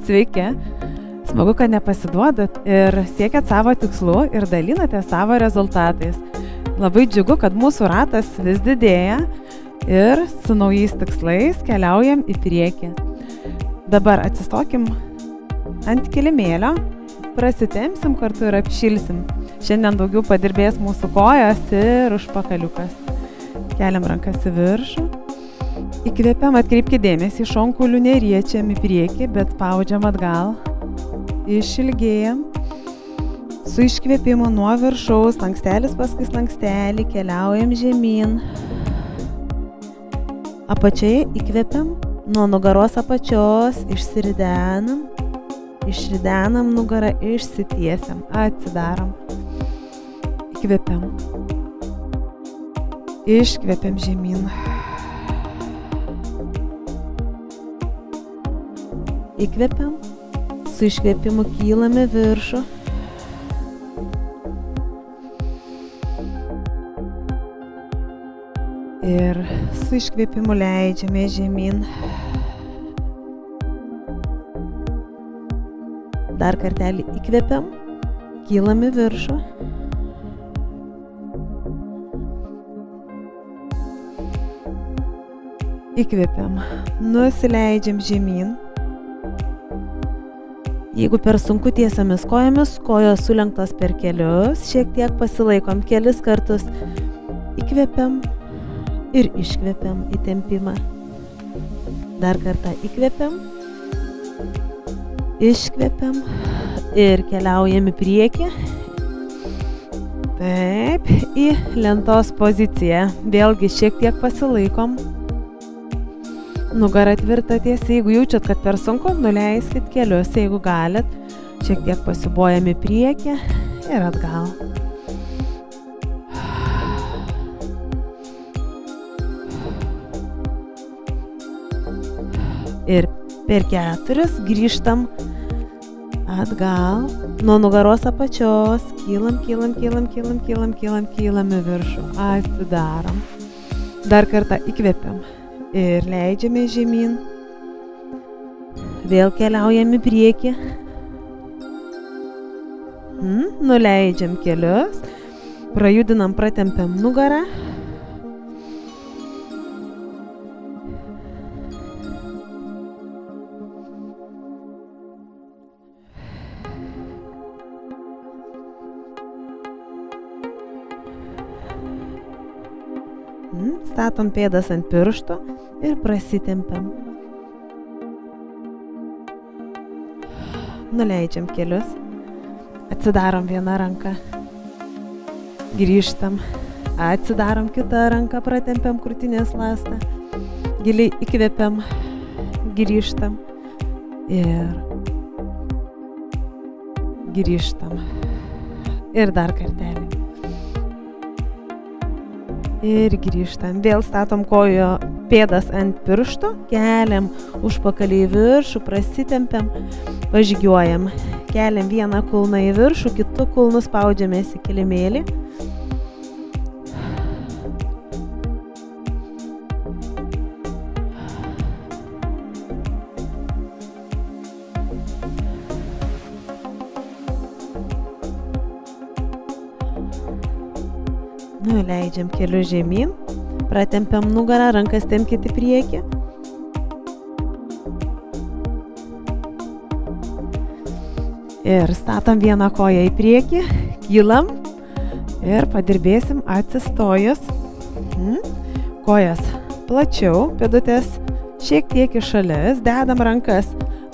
Sveiki! Smagu, kad nepasiduodat ir siekiat savo tikslų ir dalinate savo rezultatais. Labai džiugu, kad mūsų ratas vis didėja ir su naujais tikslais keliaujam į priekį. Dabar atsistokim ant kilimėlio, prasitempsim kartu ir apšilsim. Šiandien daugiau padirbės mūsų kojos ir užpakaliukas. Keliam rankas į viršų. Įkvėpiam, atkreipkite dėmesį, šonkaulių neriečiam į priekį, bet spaudžiam atgal. Išilgėjam. Su iškvėpimu nuo viršaus, lankstelis paskui lankstelį, keliaujam žemyn. Apačioje įkvėpiam, nuo nugaros apačios išsiridenam. Išridenam nugarą, išsitiesiam, atsidarom. Įkvėpiam. Iškvėpiam žemyn. Įkvėpiam, su iškvėpimu kylame viršų. Ir su iškvėpimu leidžiame žemyn. Dar kartelį įkvėpiam, kylame viršų. Įkvėpiam, nusileidžiam žemyn. Jeigu per sunku tiesiamis kojomis, kojos sulenktos per kelius, šiek tiek pasilaikom kelis kartus. Įkvėpiam ir iškvėpiam įtempimą. Dar kartą įkvėpiam, iškvėpiam ir keliaujam į priekį. Taip, į lentos poziciją. Vėlgi šiek tiek pasilaikom. Nugara tvirta tiesiai, jeigu jaučiat, kad per sunku, nuleiskit kelius, jeigu galit, šiek tiek pasibojam į priekį ir atgal. Ir per 4 grįžtam atgal, nuo nugaros apačios, kylam į viršų, atsidarom. Dar kartą įkvėpiam. Ir leidžiame žemyn. Vėl keliaujam į priekį. Nuleidžiam kelius. Prajudinam, pratempiam nugarą. Statom pėdas ant piršto ir prasitempiam. Nuleidžiam kelius. Atsidarom vieną ranką. Grįžtam. Atsidarom kitą ranką, pratempiam krūtinės ląstą. Giliai įkvėpiam. Grįžtam. Ir grįžtam. Ir dar kartelį. Ir grįžtam. Vėl statom kojo pėdas ant piršto, keliam užpakalį į viršų, prasitempiam, pažygiuojam. Keliam vieną kulną į viršų, kitu kulnu spaudžiamės į kilimėlį. Nuleidžiam kelius žemyn, pratempiam nugarą, rankas tempkit į priekį. Ir statom vieną koją į priekį, kylam ir padirbėsim atsistojus. Kojas plačiau, pėdutės šiek tiek į šalis, dedam rankas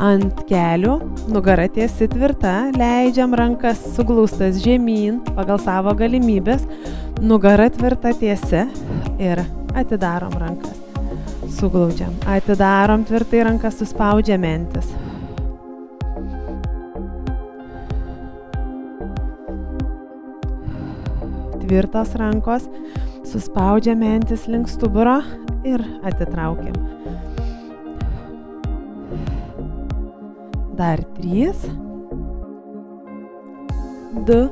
ant kelių, nugara tiesi tvirta, leidžiam rankas suglaustas žemyn pagal savo galimybės. Nugara tvirta tiesi ir atidarom rankas. Suglaudžiam. Atidarom tvirtai rankas, suspaudžiam mentis. Tvirtos rankos, suspaudžiam mentis link stuburo ir atitraukiam. Dar 3, 2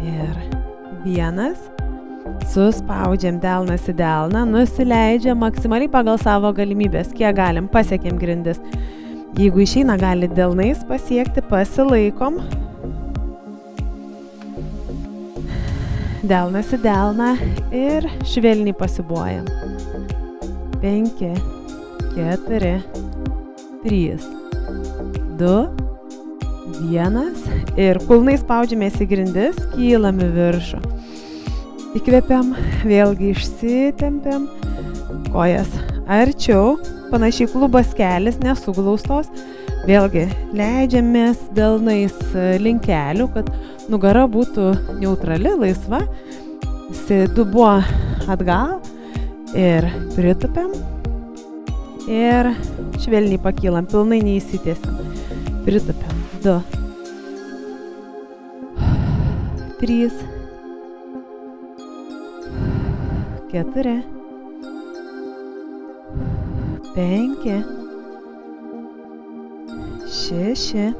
ir 1. Suspaudžiam delnas į delną, nusileidžiam maksimaliai pagal savo galimybės, kiek galim, pasiekėm grindis. Jeigu išeina, gali delnais pasiekti, pasilaikom. Delnas į delną ir švelniai pasibuojam. 5, 4, 3, 2, 1 ir kulnai spaudžiamės į grindis, kylam į viršų. Įkvepiam, vėlgi išsitempiam, kojas arčiau, panašiai klubas kelis, nesuglaustos. Vėlgi leidžiamės delnais link kelių, kad nugara būtų neutrali, laisva. Dubuo atgal ir pritupiam ir švelniai pakylam, pilnai neįsitiesiam. Pritupiam. 2, 3, 4, 5, 6,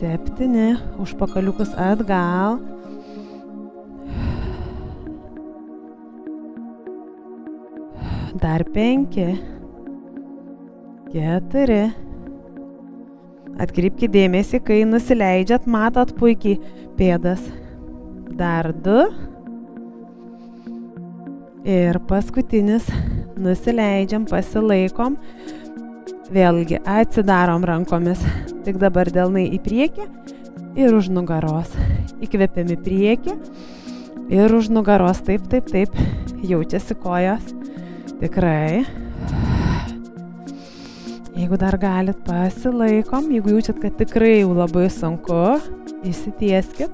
7, užpakaliukus atgal. Dar 5, 4. Atkreipkite dėmesį, kai nusileidžiat, matot puikiai pėdas. Dar 2. Ir paskutinis, nusileidžiam, pasilaikom, vėlgi atsidarom rankomis, tik dabar delnai į priekį ir už nugaros. Įkvepiam į priekį ir už nugaros, taip, jaučiasi kojos, tikrai. Jeigu dar galit, pasilaikom, jeigu jaučiat, kad tikrai jau labai sunku, įsitieskit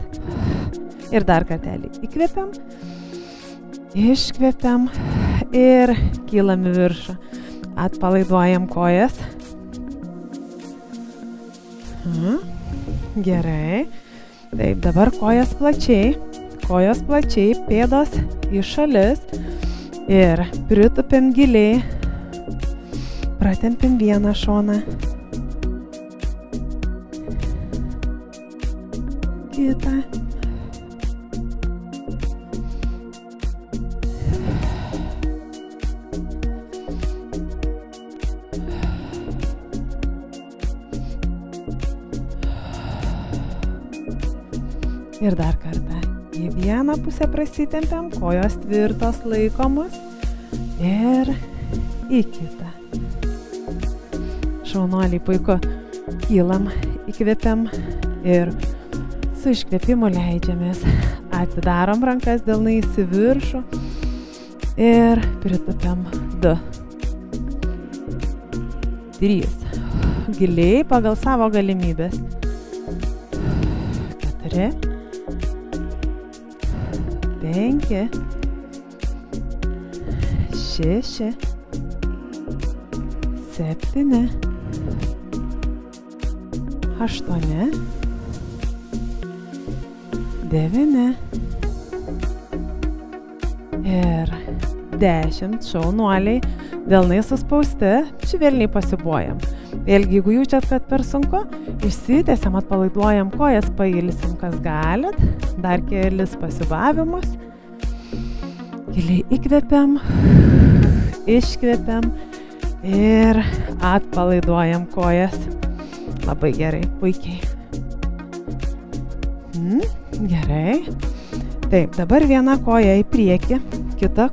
ir dar kartelį įkvepiam. Iškvepiam ir kylam į viršų. Atpalaiduojam kojas. Gerai. Taip, dabar kojas plačiai, pėdos į šalis ir pritupiam giliai. Pratempim vieną šoną. Kitą. Ir dar kartą. Į vieną pusę prasitempiam, kojos tvirtos laikomos ir į kitą. Šaunuoliai, puiku. Kylam, įkvepiam ir su iškvėpimu leidžiamės. Atidarom rankas delnais į viršų ir pritupiam. 2, 3. Giliai pagal savo galimybės. 4, 5, 6, 7, 8, 9 ir 10. Šaunuoliai, delnai suspausti, švelniai pasibuojam. Vėlgi, jeigu jaučiat, kad per sunku, išsitiesiam, atpalaiduojam kojas, pailsim, kas galit. Dar kelis pasibavimus. Giliai įkvepiam, iškvepiam ir atpalaiduojam kojas. Labai gerai, puikiai. Gerai. Taip, dabar viena koja į priekį, kita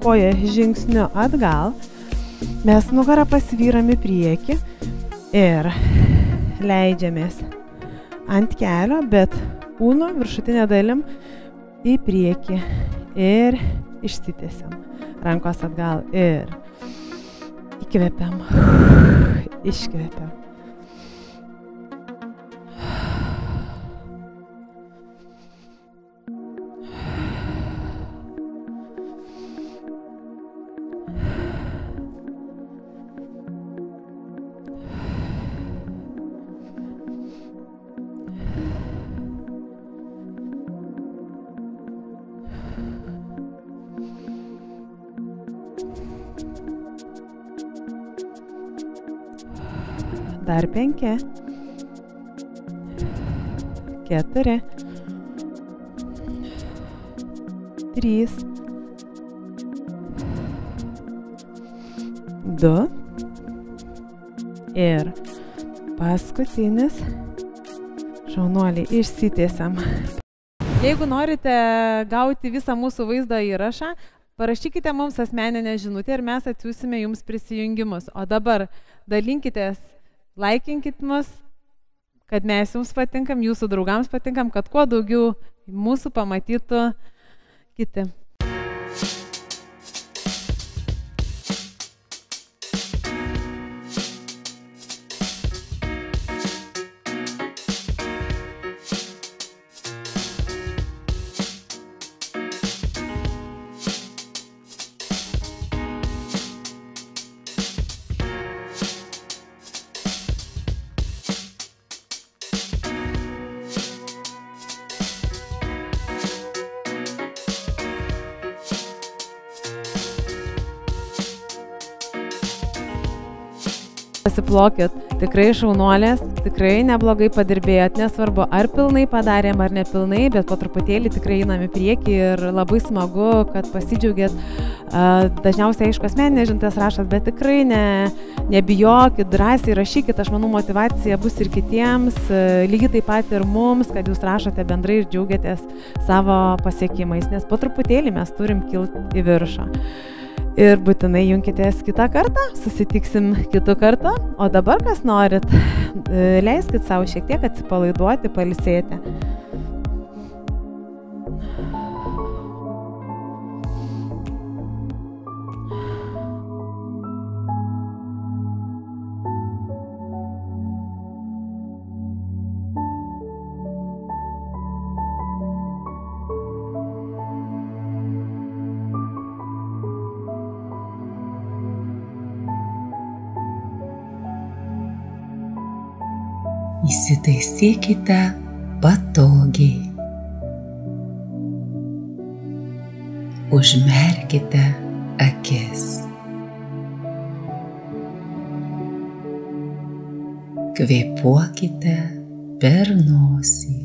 koja žingsniu atgal. Mes nugarą pasvyram į priekį ir leidžiamės ant kelio, bet kūno viršutinė dalim į priekį ir išsitiesiam. Rankos atgal ir įkvepiam, iškvepiam. Dar 5, 4, 3, 2 ir paskutinis. Šaunuoliai, išsitiesiam. Jeigu norite gauti visą mūsų vaizdo įrašą, parašykite mums asmeninę žinutę ir mes atsiųsime jums prisijungimus. O dabar dalinkitės, laikinkit mus, kad mes jums patinkam, jūsų draugams patinkam, kad kuo daugiau mūsų pamatytų kiti. Pasiplokit, tikrai šaunuolės, tikrai neblogai padirbėjot, nesvarbu, ar pilnai padarėm, ar nepilnai, bet po truputėlį tikrai einam į priekį ir labai smagu, kad pasidžiaugėt. Dažniausiai, aišku, asmeninės žinutės rašot, bet tikrai nebijokit, drąsiai rašykit, aš manau, motyvacija bus ir kitiems, lygiai taip pat ir mums, kad jūs rašote bendrai ir džiaugiatės savo pasiekimais, nes po truputėlį mes turim kilti į viršų. Ir būtinai junkitės kitą kartą, susitiksim kitų kartą, o dabar kas norit, leiskit savo šiek tiek atsipalaiduoti, pailsėti. Įsitaisykite patogiai. Užmerkite akis. Kvėpuokite per nosį.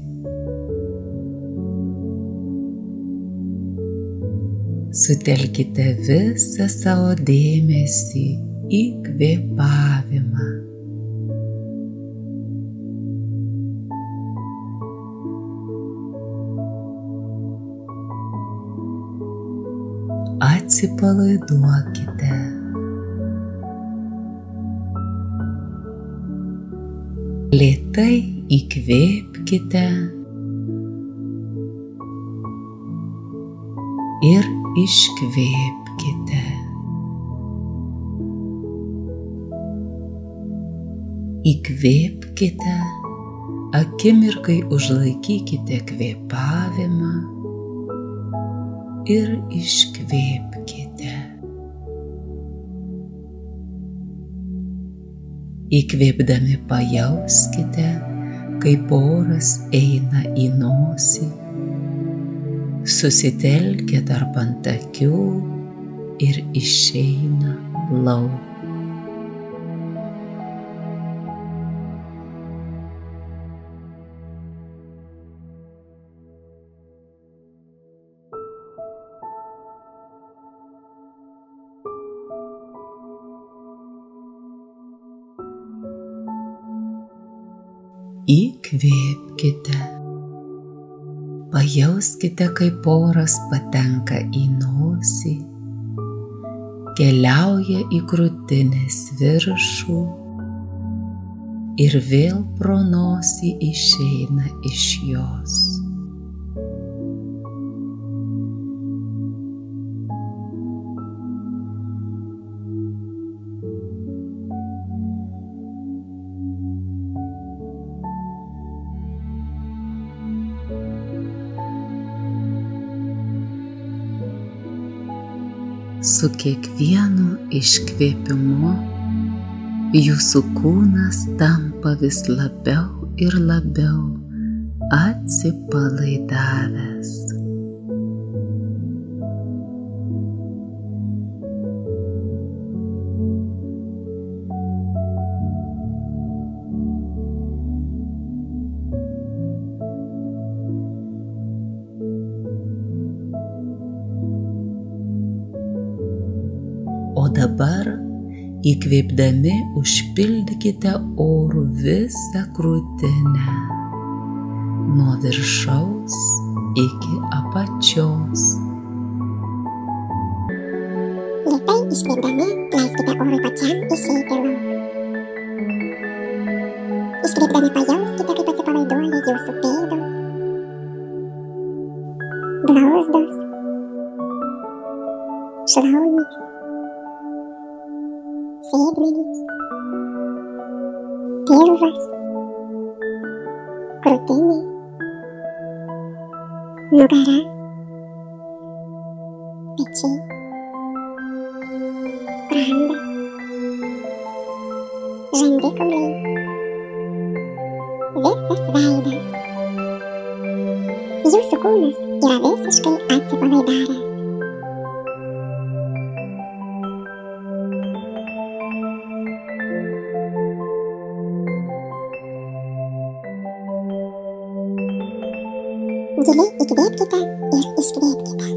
Sutelkite visą savo dėmesį į kvėpavimą. Atsipalaiduokite. Lėtai įkvėpkite ir iškvėpkite. Įkvėpkite, akimirkai užlaikykite kvėpavimą ir iškvėpkite. Įkvėpdami pajauskite, kaip oras eina į nosį, susitelkia tarp antakių ir išeina lauk. Įkvėpkite. Pajauskite, kaip oras patenka į nosį, keliauja į krūtinės viršų ir vėl pro nosį išeina iš jos. Su kiekvienu iškvėpimu jūsų kūnas tampa vis labiau ir labiau atsipalaidavęs. dabar įkvėpdami užpildykite oru visą krūtinę, nuo viršaus iki apačios. Lėtai iškvėpdami leiskite orui pačiam išeiti lauk. Iškvėpdami pajauskite, kaip atsipalaiduoja jūsų pėdos, blauzdos, šlaunys, sėdmenys, pilvas, krūtinė, nugara, pečiai, sprandas, žandikauliai, visas veidas. Jūsų kūnas yra visiškai atsipalaidavęs. Giliai įkvėpkite ir iškvėpkite.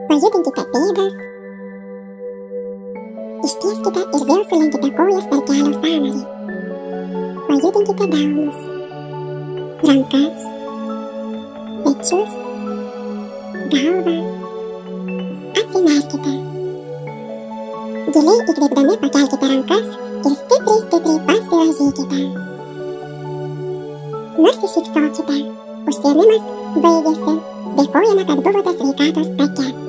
Pajudinkite pėdas. Ištieskite ir vėl sulenkite kojas per kelio sąnarį. Pajudinkite delnus, rankas, pečius, galvą. Atsimerkite. Giliai įkvėpdami pakelkite rankas ir stipriai pasivažykite. Nusišypsokite. Užsiėmimas baigėsi. Dėkojame, kad buvote sveikatos take.